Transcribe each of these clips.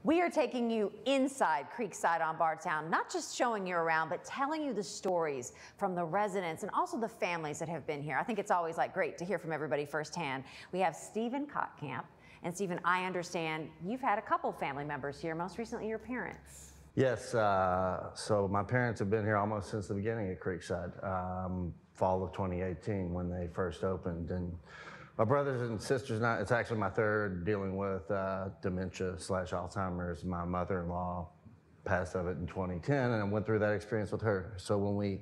We are taking you inside Creekside on Bardstown, not just showing you around, but telling you the stories from the residents and also the families that have been here. I think it's always great to hear from everybody firsthand. We have Stephen Kottkamp. And Stephen, I understand you've had a couple family members here, most recently your parents. Yes, so my parents have been here almost since the beginning of Creekside, fall of 2018 when they first opened. And my brothers and sisters, it's actually my third dealing with dementia/Alzheimer's. My mother-in-law passed of it in 2010, and I went through that experience with her. So when we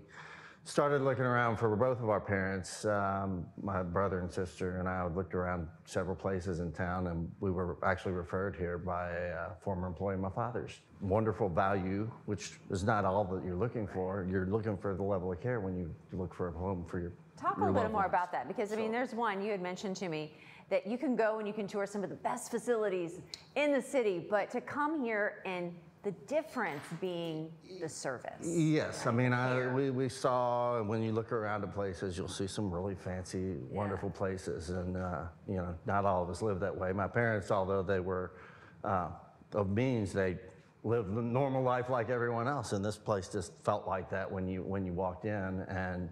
started looking around for both of our parents, my brother and sister and I looked around several places in town, and we were actually referred here by a former employee of my father's. Wonderful value, which is not all that you're looking for. You're looking for the level of care when you look for a home for your Talk a little bit more about that, because I mean, there's one you had mentioned to me that you can go and you can tour some of the best facilities in the city, but to come here and the difference being the service. Yes, I mean, we saw, when you look around at places, you'll see some really fancy, wonderful places, and you know, not all of us live that way. My parents, although they were of means, they lived a normal life like everyone else, and this place just felt like that when you walked in, and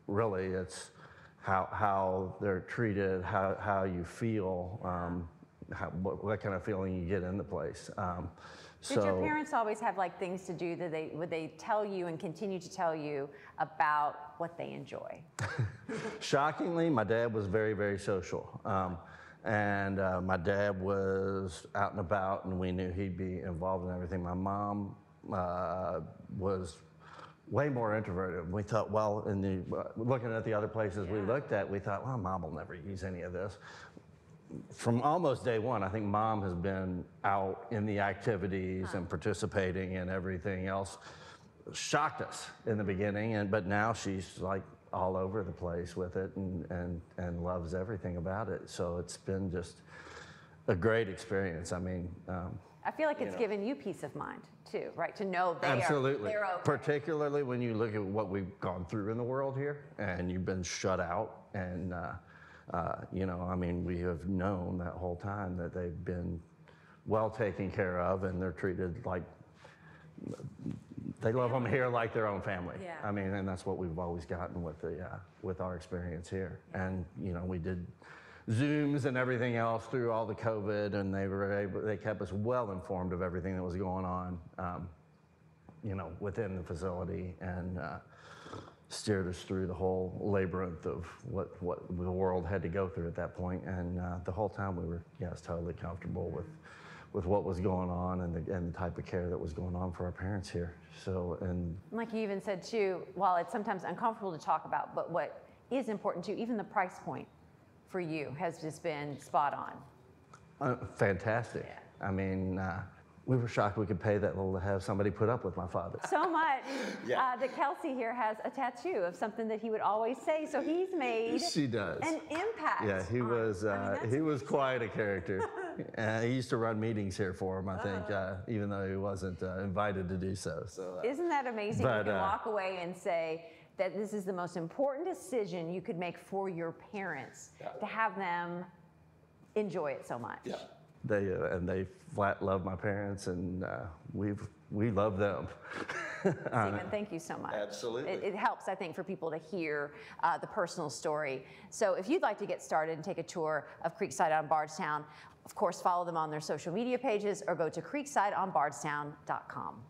really, it's how they're treated, how you feel. What kind of feeling you get in the place. Did your parents always have things to do that would they tell you and continue to tell you about what they enjoy? Shockingly, my dad was very, very social. And my dad was out and about, and we knew he'd be involved in everything. My mom was way more introverted. We thought, well, looking at the other places we looked at, we thought, well, Mom will never use any of this. From almost day one, I think Mom has been out in the activities and participating in everything else. Shocked us in the beginning, but now she's all over the place with it and loves everything about it. So it's been just a great experience. I mean, I feel like it's given you peace of mind too, right? To know they're okay. Particularly when you look at what we've gone through in the world here, and you've been shut out, and you know, I mean, we have known that whole time that they've been well taken care of, and they're treated like they love them here like their own family. Yeah. I mean, and that's what we've always gotten with our experience here. And you know, we did Zooms and everything else through all the COVID, and they kept us well informed of everything that was going on, you know, within the facility, and steered us through the whole labyrinth of what the world had to go through at that point. And the whole time we were, totally comfortable with what was going on and the type of care that was going on for our parents here. So, and like you even said too, while it's sometimes uncomfortable to talk about, but what is important too, even the price point for you has just been spot on. Fantastic. Yeah. I mean, we were shocked we could pay that little to have somebody put up with my father. So much that Kelsey here has a tattoo of something that he would always say. So he's made an impact. Yeah, he was quite a character. He used to run meetings here for him, I think, even though he wasn't invited to do so. Isn't that amazing? You can walk away and say that this is the most important decision you could make for your parents, to have them enjoy it so much. Yeah. They flat love my parents, and we love them. Stephen, thank you so much. Absolutely. It helps, I think, for people to hear the personal story. So if you'd like to get started and take a tour of Creekside on Bardstown, of course, follow them on their social media pages or go to creeksideonbardstown.com.